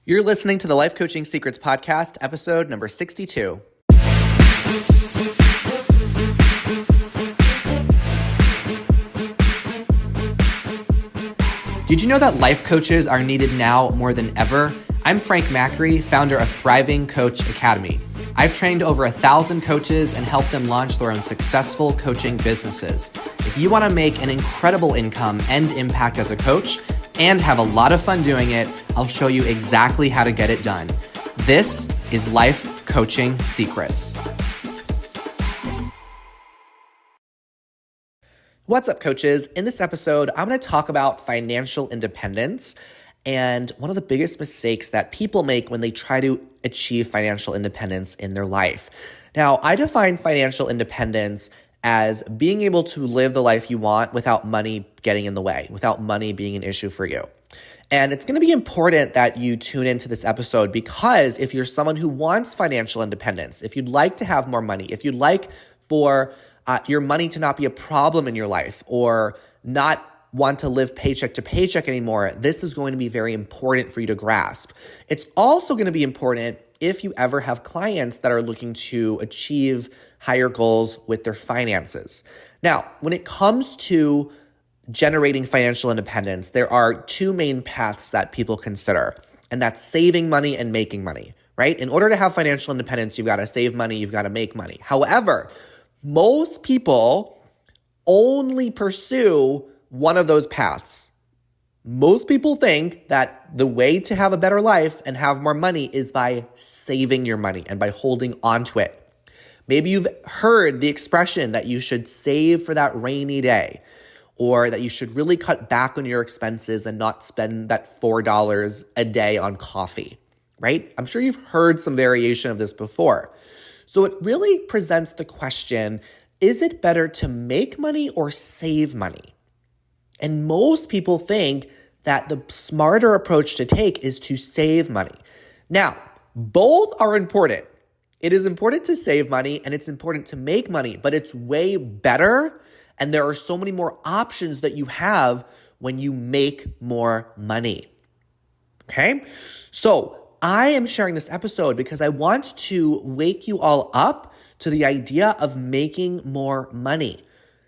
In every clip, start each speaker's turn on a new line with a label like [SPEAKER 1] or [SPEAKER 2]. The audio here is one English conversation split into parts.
[SPEAKER 1] You're listening to the Life Coaching Secrets Podcast, episode number 62. Did you know that life coaches are needed now more than ever? I'm Frank Macri, founder of Thriving Coach Academy. I've trained over 1,000 coaches and helped them launch their own successful coaching businesses. If you want to make an incredible income and impact as a coach and have a lot of fun doing it, I'll show you exactly how to get it done. This is Life Coaching Secrets. What's up, coaches? In this episode, I'm going to talk about financial independence and one of the biggest mistakes that people make when they try to achieve financial independence in their life. Now, I define financial independence as being able to live the life you want without money getting in the way, without money being an issue for you. And it's going to be important that you tune into this episode because if you're someone who wants financial independence, if you'd like to have more money, if you'd like for your money to not be a problem in your life or not want to live paycheck to paycheck anymore, this is going to be very important for you to grasp. It's also going to be important if you ever have clients that are looking to achieve higher goals with their finances. Now, when it comes to generating financial independence, there are two main paths that people consider, and that's saving money and making money, right? In order to have financial independence, you've got to save money, you've got to make money. However, most people only pursue one of those paths. Most people think that the way to have a better life and have more money is by saving your money and by holding on to it. Maybe you've heard the expression that you should save for that rainy day, or that you should really cut back on your expenses and not spend that $4 a day on coffee, right? I'm sure you've heard some variation of this before. So it really presents the question, is it better to make money or save money? And most people think that the smarter approach to take is to save money. Now, both are important. It is important to save money and it's important to make money, but it's way better. And there are so many more options that you have when you make more money. Okay? So I am sharing this episode because I want to wake you all up to the idea of making more money.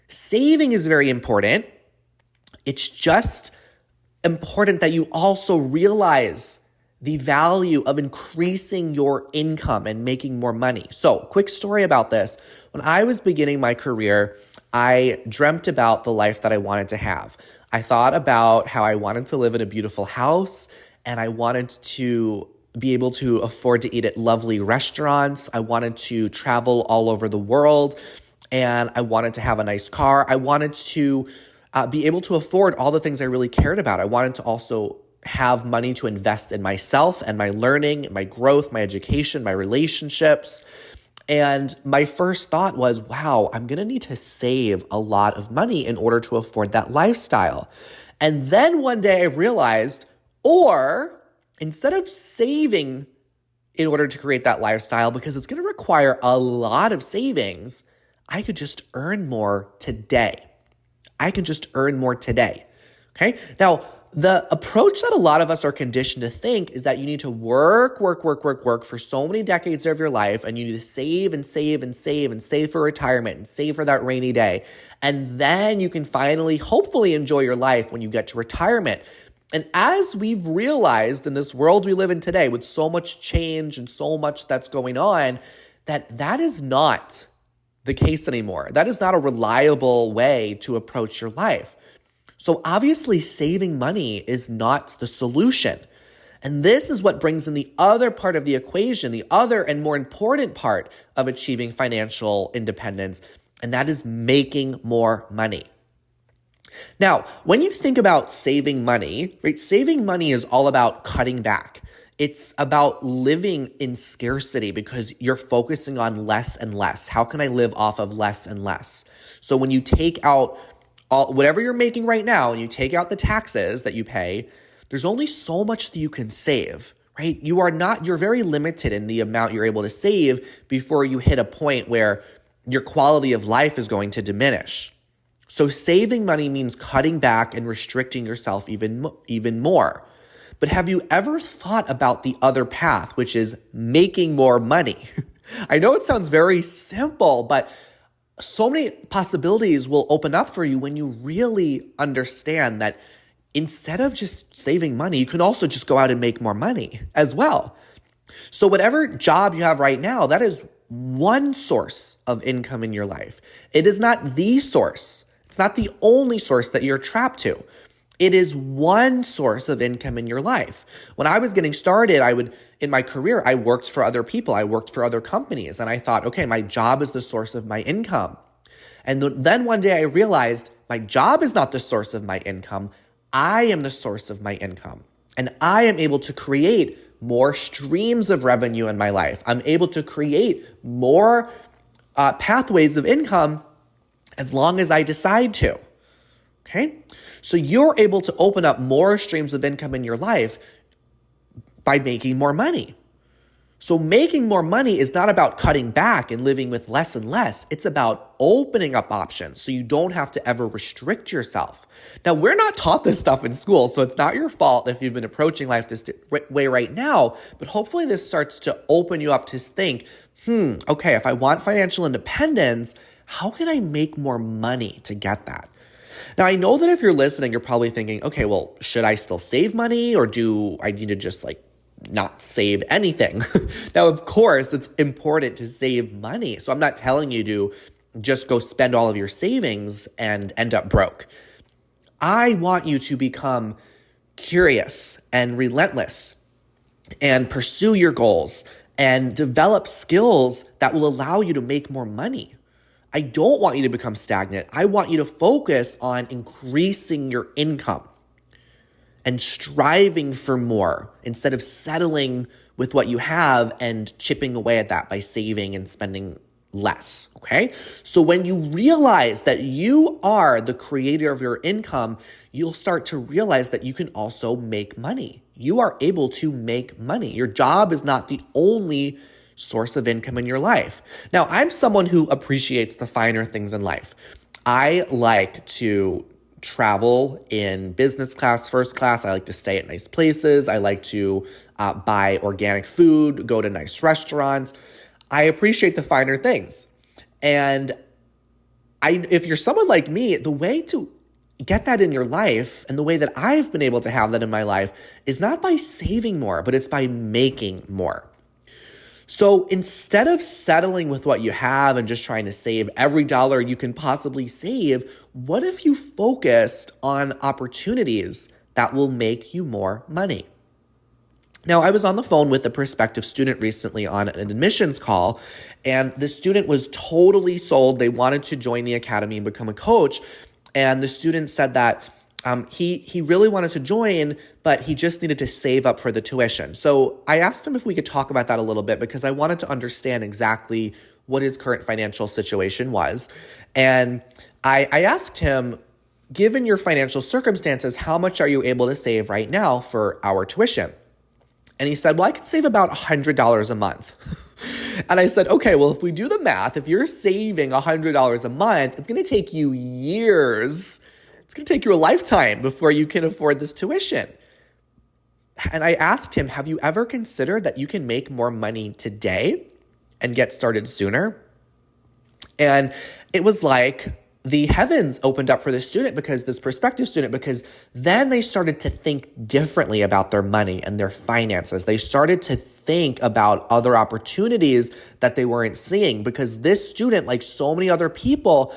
[SPEAKER 1] Saving is very important. It's just important that you also realize the value of increasing your income and making more money. So, quick story about this. When I was beginning my career, I dreamt about the life that I wanted to have. I thought about how I wanted to live in a beautiful house and I wanted to be able to afford to eat at lovely restaurants. I wanted to travel all over the world and I wanted to have a nice car. I wanted to be able to afford all the things I really cared about. I wanted to also have money to invest in myself and my learning, my growth, my education, my relationships. And my first thought was, wow, I'm going to need to save a lot of money in order to afford that lifestyle. And then one day I realized, or instead of saving in order to create that lifestyle, because it's going to require a lot of savings, I could just earn more today. Okay? Now, the approach that a lot of us are conditioned to think is that you need to work for so many decades of your life, and you need to save and save for retirement and save for that rainy day. And then you can finally, hopefully, enjoy your life when you get to retirement. And as we've realized in this world we live in today with so much change and so much that's going on, that is not the case anymore. That is not a reliable way to approach your life. So obviously saving money is not the solution. And this is what brings in the other part of the equation, the other and more important part of achieving financial independence, and that is making more money. Now, when you think about saving money, right, saving money is all about cutting back. It's about living in scarcity because you're focusing on less and less. How can I live off of less and less? So when you take out whatever you're making right now and you take out the taxes that you pay, there's only so much that you can save, right? You're very limited in the amount you're able to save before you hit a point where your quality of life is going to diminish. So saving money means cutting back and restricting yourself even more. But have you ever thought about the other path, which is making more money? I know it sounds very simple, but so many possibilities will open up for you when you really understand that instead of just saving money, you can also just go out and make more money as well. So whatever job you have right now, that is one source of income in your life. It is not the source. It's not the only source that you're trapped to. It is one source of income in your life. When I was getting started, in my career, I worked for other people. I worked for other companies. And I thought, okay, my job is the source of my income. And then one day I realized my job is not the source of my income. I am the source of my income. And I am able to create more streams of revenue in my life. I'm able to create more pathways of income as long as I decide to. Okay? So you're able to open up more streams of income in your life by making more money. So making more money is not about cutting back and living with less and less. It's about opening up options so you don't have to ever restrict yourself. Now, we're not taught this stuff in school, so it's not your fault if you've been approaching life this way right now, but hopefully this starts to open you up to think, okay, if I want financial independence, how can I make more money to get that? Now, I know that if you're listening, you're probably thinking, okay, well, should I still save money or do I need to just not save anything? Now, of course, it's important to save money. So I'm not telling you to just go spend all of your savings and end up broke. I want you to become curious and relentless and pursue your goals and develop skills that will allow you to make more money. I don't want you to become stagnant. I want you to focus on increasing your income and striving for more instead of settling with what you have and chipping away at that by saving and spending less, okay? So when you realize that you are the creator of your income, you'll start to realize that you can also make money. You are able to make money. Your job is not the only source of income in your life. Now, I'm someone who appreciates the finer things in life. I like to travel in business class, first class. I like to stay at nice places. I like to buy organic food, go to nice restaurants. I appreciate the finer things. And if you're someone like me, the way to get that in your life and the way that I've been able to have that in my life is not by saving more, but it's by making more. So instead of settling with what you have and just trying to save every dollar you can possibly save, what if you focused on opportunities that will make you more money? Now, I was on the phone with a prospective student recently on an admissions call, and the student was totally sold. They wanted to join the academy and become a coach. And the student said that he really wanted to join, but he just needed to save up for the tuition. So I asked him if we could talk about that a little bit because I wanted to understand exactly what his current financial situation was. And I asked him, given your financial circumstances, how much are you able to save right now for our tuition? And he said, well, I can save about $100 a month. And I said, okay, well, if we do the math, if you're saving $100 a month, it's going to take you years. It's going to take you a lifetime before you can afford this tuition. And I asked him, have you ever considered that you can make more money today and get started sooner? And it was like the heavens opened up for this prospective student, because then they started to think differently about their money and their finances. They started to think about other opportunities that they weren't seeing, because this student, like so many other people,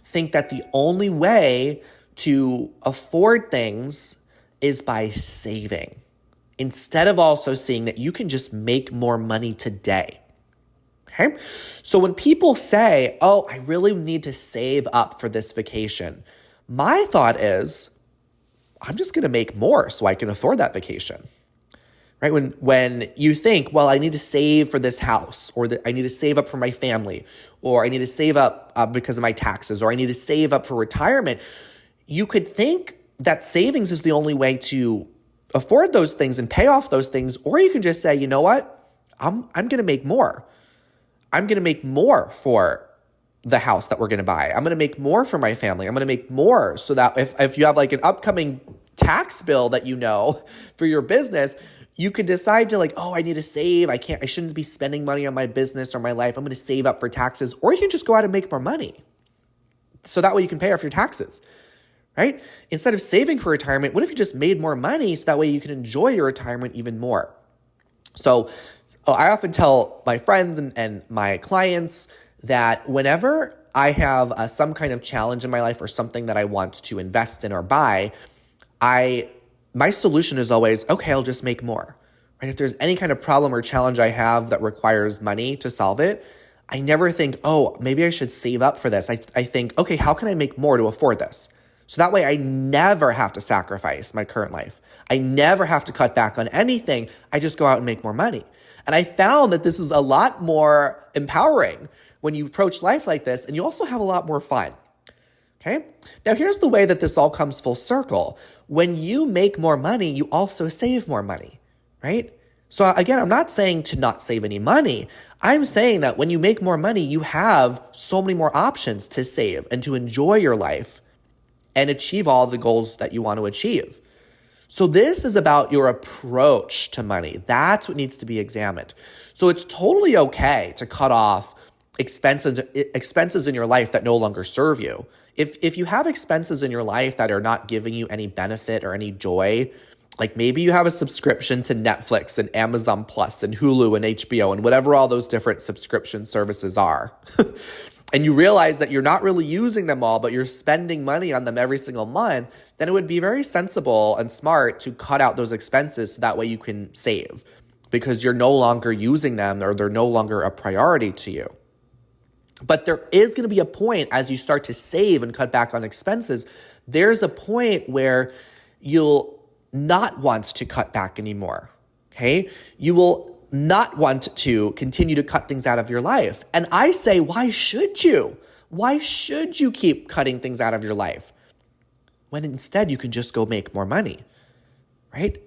[SPEAKER 1] think that the only way to afford things is by saving, instead of also seeing that you can just make more money today. Okay? So when people say, oh, I really need to save up for this vacation, my thought is, I'm just going to make more so I can afford that vacation. Right? When you think, well, I need to save for this house, or I need to save up for my family, or I need to save up because of my taxes, or I need to save up for retirement, you could think that savings is the only way to afford those things and pay off those things, or you can just say, you know what, I'm going to make more. I'm going to make more for the house that we're going to buy. I'm going to make more for my family. I'm going to make more so that if you have like an upcoming tax bill that for your business, you could decide to I need to save. I shouldn't be spending money on my business or my life. I'm going to save up for taxes. Or you can just go out and make more money. So that way you can pay off your taxes, right? Instead of saving for retirement, what if you just made more money so that way you can enjoy your retirement even more? So I often tell my friends and my clients that whenever I have some kind of challenge in my life or something that I want to invest in or buy, my solution is always, okay, I'll just make more, right? If there's any kind of problem or challenge I have that requires money to solve it, I never think, oh, maybe I should save up for this. I think, okay, how can I make more to afford this? So that way I never have to sacrifice my current life. I never have to cut back on anything. I just go out and make more money. And I found that this is a lot more empowering when you approach life like this, and you also have a lot more fun. Okay? Now, here's the way that this all comes full circle. When you make more money, you also save more money, right? So again, I'm not saying to not save any money. I'm saying that when you make more money, you have so many more options to save and to enjoy your life and achieve all the goals that you want to achieve. So this is about your approach to money. That's what needs to be examined. So it's totally okay to cut off expenses in your life that no longer serve you. If you have expenses in your life that are not giving you any benefit or any joy, like maybe you have a subscription to Netflix and Amazon Plus and Hulu and HBO and whatever all those different subscription services are, and you realize that you're not really using them all, but you're spending money on them every single month, then it would be very sensible and smart to cut out those expenses so that way you can save because you're no longer using them or they're no longer a priority to you. But there is going to be a point as you start to save and cut back on expenses, there's a point where you'll not want to cut back anymore, okay? You will not want to continue to cut things out of your life. And I say, why should you? Why should you keep cutting things out of your life when instead you can just go make more money, right?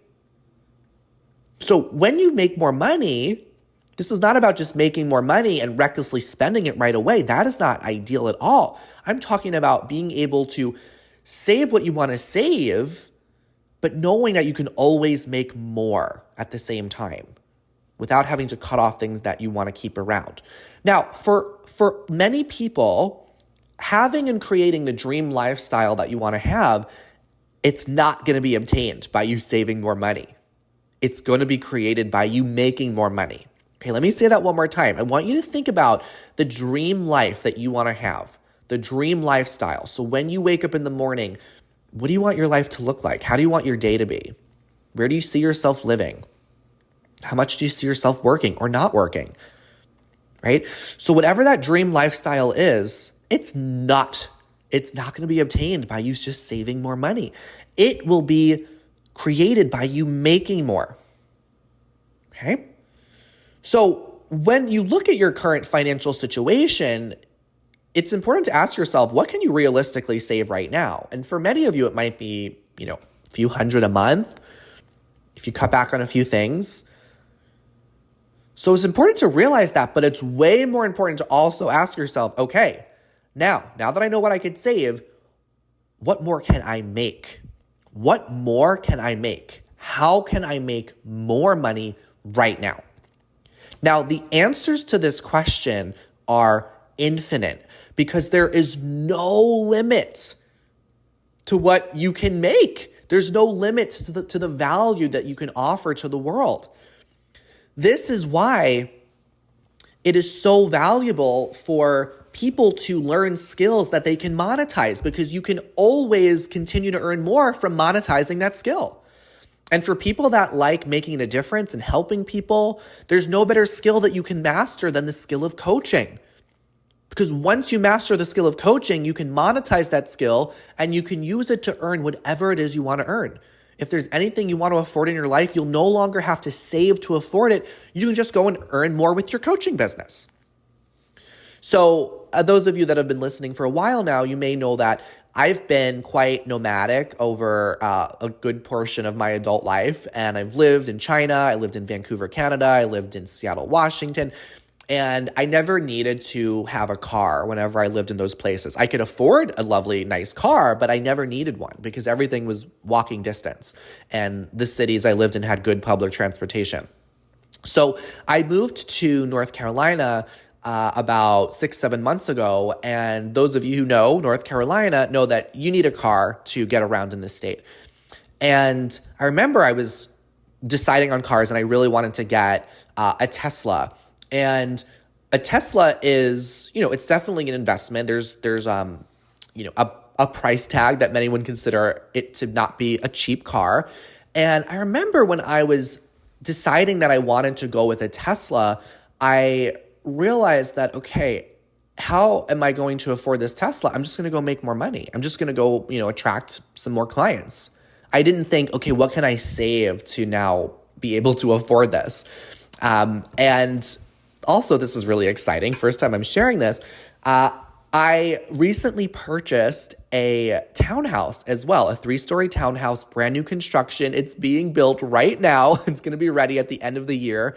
[SPEAKER 1] So when you make more money, this is not about just making more money and recklessly spending it right away. That is not ideal at all. I'm talking about being able to save what you want to save, but knowing that you can always make more at the same time without having to cut off things that you want to keep around. Now, for many people, having and creating the dream lifestyle that you want to have, it's not going to be obtained by you saving more money. It's going to be created by you making more money. Okay, let me say that one more time. I want you to think about the dream life that you want to have, the dream lifestyle. So when you wake up in the morning, what do you want your life to look like? How do you want your day to be? Where do you see yourself living? How much do you see yourself working or not working? Right? So whatever that dream lifestyle is, it's not going to be obtained by you just saving more money. It will be created by you making more. Okay? So when you look at your current financial situation, it's important to ask yourself, what can you realistically save right now? And for many of you, it might be, a few hundred a month if you cut back on a few things. So it's important to realize that, but it's way more important to also ask yourself, okay, now that I know what I could save, what more can I make? What more can I make? How can I make more money right now? Now, the answers to this question are infinite because there is no limit to what you can make. There's no limit to the value that you can offer to the world. This is why it is so valuable for people to learn skills that they can monetize because you can always continue to earn more from monetizing that skill. And for people that like making a difference and helping people, there's no better skill that you can master than the skill of coaching. Because once you master the skill of coaching, you can monetize that skill and you can use it to earn whatever it is you want to earn. If there's anything you want to afford in your life, you'll no longer have to save to afford it. You can just go and earn more with your coaching business. So those of you that have been listening for a while now, you may know that I've been quite nomadic over a good portion of my adult life. And I've lived in China, I lived in Vancouver, Canada, I lived in Seattle, Washington. And I never needed to have a car whenever I lived in those places. I could afford a lovely, nice car, but I never needed one because everything was walking distance. And the cities I lived in had good public transportation. So I moved to North Carolina about 6-7 months ago. And those of you who know North Carolina know that you need a car to get around in this state. And I remember I was deciding on cars and I really wanted to get a Tesla. And a Tesla is, it's definitely an investment. There's a price tag that many would consider it to not be a cheap car. And I remember when I was deciding that I wanted to go with a Tesla, I realized that, okay, how am I going to afford this Tesla? I'm just going to go make more money. I'm just going to go, attract some more clients. I didn't think, okay, what can I save to now be able to afford this? And also, this is really exciting. First time I'm sharing this. I recently purchased a townhouse as well, a 3-story townhouse, brand new construction. It's being built right now. It's going to be ready at the end of the year.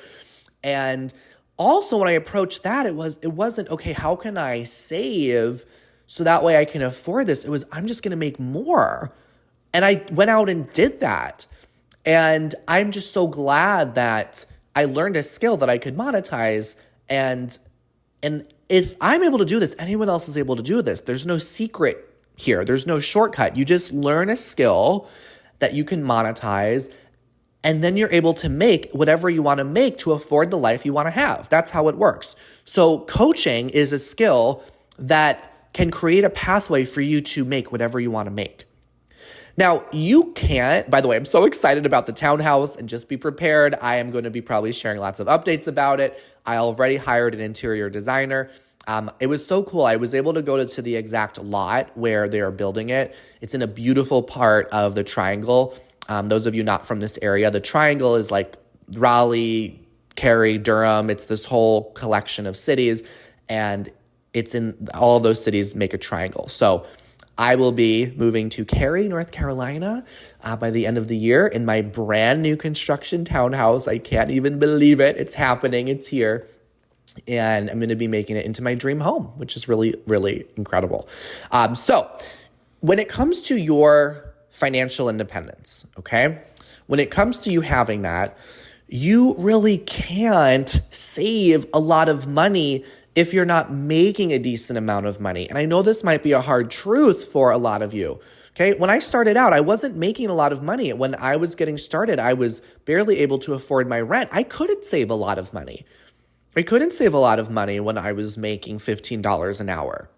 [SPEAKER 1] And also when I approached that, it wasn't, okay, how can I save so that way I can afford this? It was, I'm just going to make more. And I went out and did that. And I'm just so glad that I learned a skill that I could monetize. And if I'm able to do this, anyone else is able to do this. There's no secret here. There's no shortcut. You just learn a skill that you can monetize, and then you're able to make whatever you want to make to afford the life you want to have. That's how it works. So coaching is a skill that can create a pathway for you to make whatever you want to make. Now, you can't, by the way, I'm so excited about the townhouse, and just be prepared. I am going to be probably sharing lots of updates about it. I already hired an interior designer. It was so cool. I was able to go to the exact lot where they are building it. It's in a beautiful part of the Triangle. Those of you not from this area, the Triangle is like Raleigh, Cary, Durham. It's this whole collection of cities, and it's in all of those cities make a triangle. So I will be moving to Cary, North Carolina by the end of the year in my brand new construction townhouse. I can't even believe it. It's happening. It's here. And I'm going to be making it into my dream home, which is really, really incredible. So when it comes to your financial independence, okay, when it comes to you having that, you really can't save a lot of money if you're not making a decent amount of money. And I know this might be a hard truth for a lot of you. Okay, when I started out, I wasn't making a lot of money. When I was getting started, I was barely able to afford my rent. I couldn't save a lot of money. I couldn't save a lot of money when I was making $15 an hour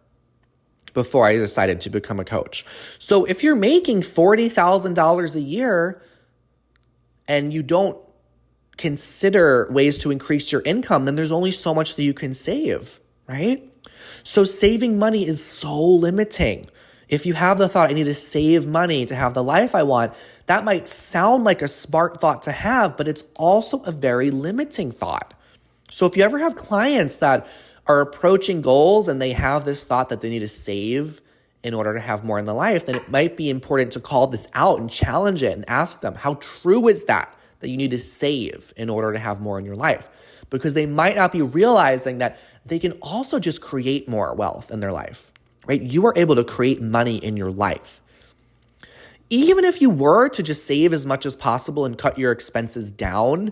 [SPEAKER 1] before I decided to become a coach. So if you're making $40,000 a year and you don't consider ways to increase your income, then there's only so much that you can save, right? So saving money is so limiting. If you have the thought, I need to save money to have the life I want, that might sound like a smart thought to have, but it's also a very limiting thought. So if you ever have clients that are approaching goals and they have this thought that they need to save in order to have more in their life, then it might be important to call this out and challenge it and ask them, how true is that you need to save in order to have more in your life? Because they might not be realizing that they can also just create more wealth in their life, right? You are able to create money in your life. Even if you were to just save as much as possible and cut your expenses down,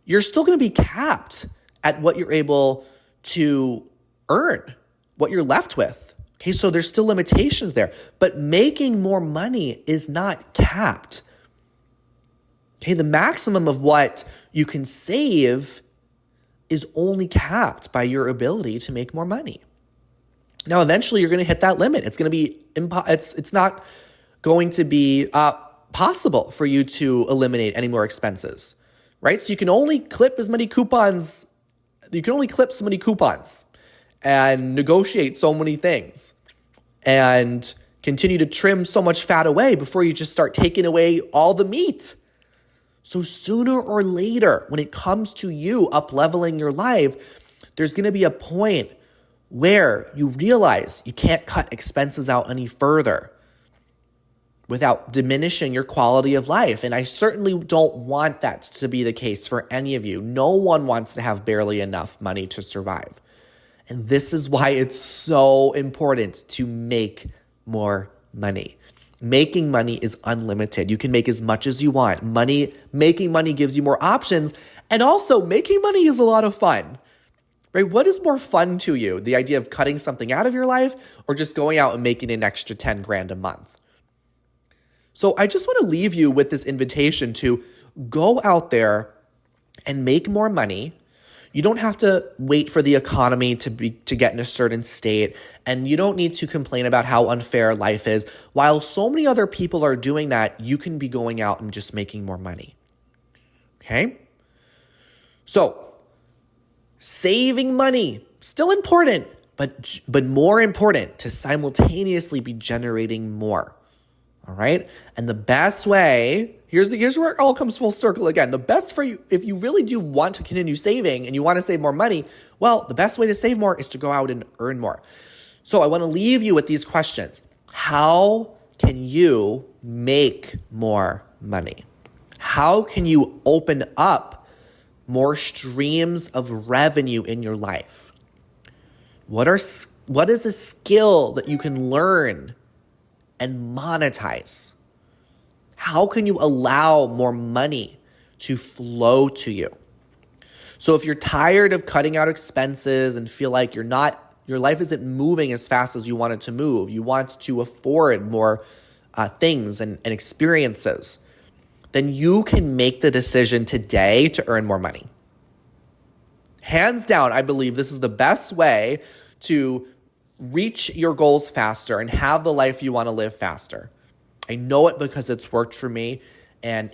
[SPEAKER 1] you're still going to be capped at what you're able to earn, what you're left with. Okay, so there's still limitations there, but making more money is not capped. Okay, the maximum of what you can save is only capped by your ability to make more money. Now, eventually, you're going to hit that limit. It's going to be it's not going to be possible for you to eliminate any more expenses, right? So you can only clip as many coupons. You can only clip so many coupons and negotiate so many things and continue to trim so much fat away before you just start taking away all the meat. So sooner or later, when it comes to you up-leveling your life, there's going to be a point where you realize you can't cut expenses out any further. without diminishing your quality of life. And I certainly don't want that to be the case for any of you. No one wants to have barely enough money to survive. And this is why it's so important to make more money. Making money is unlimited. You can make as much as you want. Making money gives you more options. And also, making money is a lot of fun. Right? What is more fun to you? The idea of cutting something out of your life or just going out and making an extra 10 grand a month? So I just want to leave you with this invitation to go out there and make more money. You don't have to wait for the economy to get in a certain state, and you don't need to complain about how unfair life is. While so many other people are doing that, you can be going out and just making more money. Okay? So, saving money, still important, but more important to simultaneously be generating more. All right? And the best way, here's where it all comes full circle again. The best for you, if you really do want to continue saving and you want to save more money, well, the best way to save more is to go out and earn more. So I want to leave you with these questions. How can you make more money? How can you open up more streams of revenue in your life? What is a skill that you can learn and monetize? How can you allow more money to flow to you? So if you're tired of cutting out expenses and feel like your life isn't moving as fast as you want it to move, you want to afford more things and experiences, then you can make the decision today to earn more money. Hands down, I believe this is the best way to reach your goals faster and have the life you want to live faster. I know it because it's worked for me, and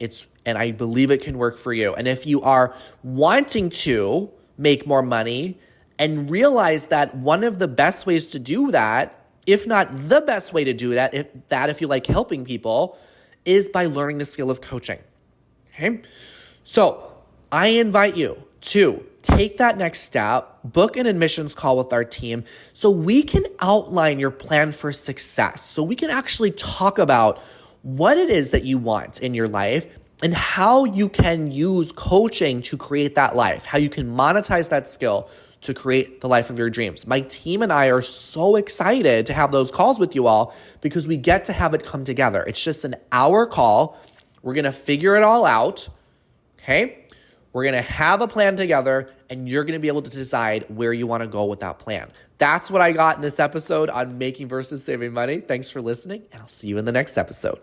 [SPEAKER 1] I believe it can work for you. And if you are wanting to make more money and realize that one of the best ways to do that, if not the best way to do that, if you like helping people, is by learning the skill of coaching. Okay? So I invite you to take that next step, book an admissions call with our team so we can outline your plan for success. So we can actually talk about what it is that you want in your life and how you can use coaching to create that life, how you can monetize that skill to create the life of your dreams. My team and I are so excited to have those calls with you all because we get to have it come together. It's just an hour call. We're going to figure it all out, okay? We're going to have a plan together, and you're going to be able to decide where you want to go with that plan. That's what I got in this episode on making versus saving money. Thanks for listening, and I'll see you in the next episode.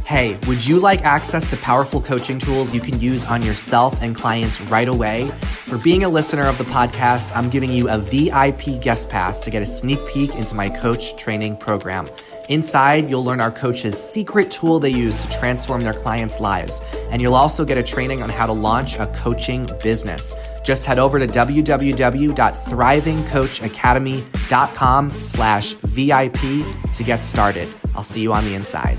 [SPEAKER 1] Hey, would you like access to powerful coaching tools you can use on yourself and clients right away? For being a listener of the podcast, I'm giving you a VIP guest pass to get a sneak peek into my coach training program. Inside, you'll learn our coach's secret tool they use to transform their clients' lives. And you'll also get a training on how to launch a coaching business. Just head over to www.thrivingcoachacademy.com/VIP to get started. I'll see you on the inside.